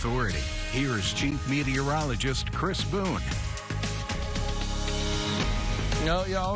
Authority. Here's Chief Meteorologist Chris Boone.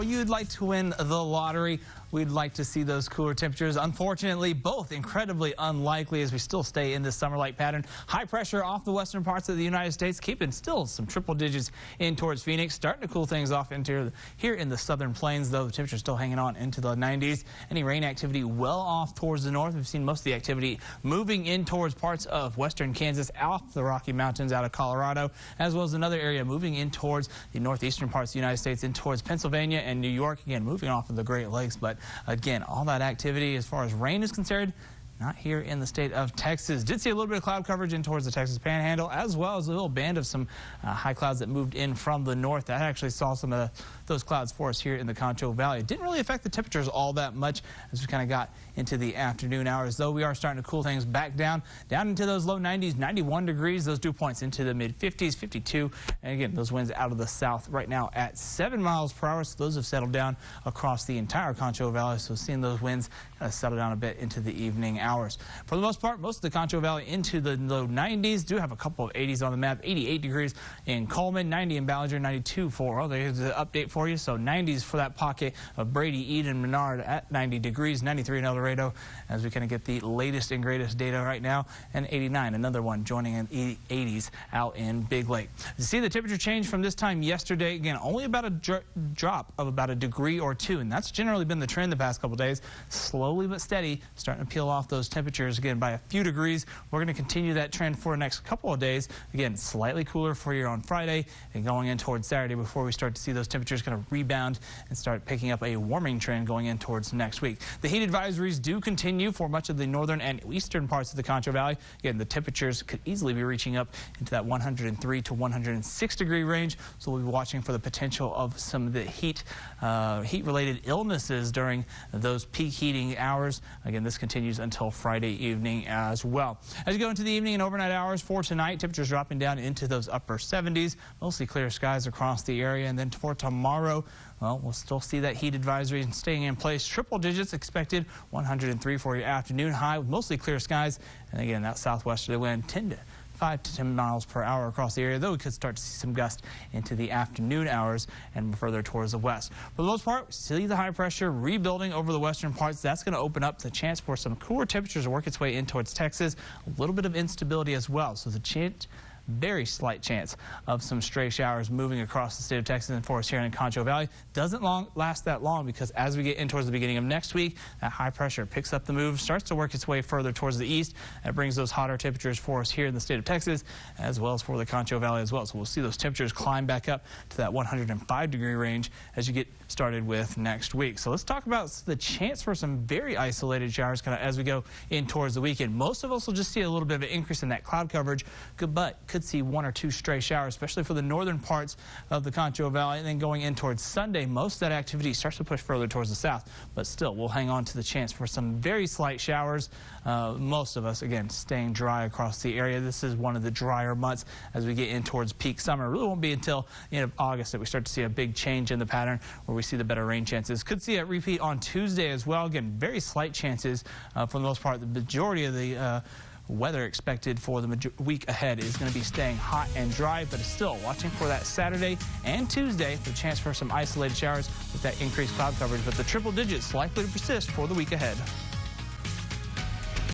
You'd like to win the lottery. We'd like to see those cooler temperatures. Unfortunately, both incredibly unlikely as we still stay in this summer-like pattern. High pressure off the western parts of the United States, keeping still some triple digits in towards Phoenix. Starting to cool things off into here in the southern plains, though the temperature's still hanging on into the 90s. Any rain activity well off towards the north. We've seen most of the activity moving in towards parts of western Kansas, off the Rocky Mountains, out of Colorado, as well as another area moving in towards the northeastern parts of the United States, in towards Pennsylvania and New York. Again, moving off of the Great Lakes, but again, all that activity as far as rain is concerned, not here in the state of Texas. Did see a little bit of cloud coverage in towards the Texas Panhandle, as well as a little band of some high clouds that moved in from the north. That actually saw some of those clouds for us here in the Concho Valley. It didn't really affect the temperatures all that much as we kind of got into the afternoon hours, though we are starting to cool things back down into those low 90s, 91 degrees. Those dew points into the mid 50s, 52. And again, those winds out of the south right now at 7 miles per hour. So those have settled down across the entire Concho Valley. So seeing those winds settle down a bit into the evening hours. For the most part, most of the Concho Valley into the low 90s. Do have a couple of 80s on the map. 88 degrees in Coleman, 90 in Ballinger, 92 for, there's an update for you. So 90s for that pocket of Brady, Eden, Menard at 90 degrees, 93 in El Dorado as we kind of get the latest and greatest data right now, and 89, another one joining in the 80s out in Big Lake. You see the temperature change from this time yesterday. Again, only about a drop of about a degree or two, and that's generally been the trend the past couple days. Slowly but steady, starting to peel off those temperatures again by a few degrees. We're going to continue that trend for the next couple of days. Again, slightly cooler for you on Friday and going in towards Saturday before we start to see those temperatures kind of rebound and start picking up a warming trend going in towards next week. The heat advisories do continue for much of the northern and eastern parts of the Concho Valley. Again, the temperatures could easily be reaching up into that 103 to 106 degree range. So we'll be watching for the potential of some of the heat-related illnesses during those peak heating hours. Again, this continues until Friday evening as well. As you go into the evening and overnight hours for tonight, temperatures dropping down into those upper 70s. Mostly clear skies across the area. And then for tomorrow, well, we'll still see that heat advisory staying in place. Triple digits expected, 103 for your afternoon high with mostly clear skies. And again, that southwesterly wind 5 to 10 miles per hour across the area, though we could start to see some gusts into the afternoon hours and further towards the west. For the most part, we see the high pressure rebuilding over the western parts. That's going to open up the chance for some cooler temperatures to work its way in towards Texas. A little bit of instability as well. So the chance, very slight chance of some stray showers moving across the state of Texas and for us here in Concho Valley. Doesn't last that long because as we get in towards the beginning of next week, that high pressure picks up the move, starts to work its way further towards the east. That brings those hotter temperatures for us here in the state of Texas as well as for the Concho Valley as well. So we'll see those temperatures climb back up to that 105 degree range as you get started with next week. So let's talk about the chance for some very isolated showers kind of as we go in towards the weekend. Most of us will just see a little bit of an increase in that cloud coverage, but could see 1 or 2 stray showers, especially for the northern parts of the Concho Valley. And then going in towards Sunday, most of that activity starts to push further towards the south, but still we'll hang on to the chance for some very slight showers. Most of us, again, staying dry across the area. This is one of the drier months as we get in towards peak summer. It really won't be until the end of August that we start to see a big change in the pattern where we see the better rain chances. Could see a repeat on Tuesday as well. Again, very slight chances for the most part. The majority of the weather expected for the week ahead is going to be staying hot and dry, but still watching for that Saturday and Tuesday for a chance for some isolated showers with that increased cloud coverage. But the triple digits likely to persist for the week ahead.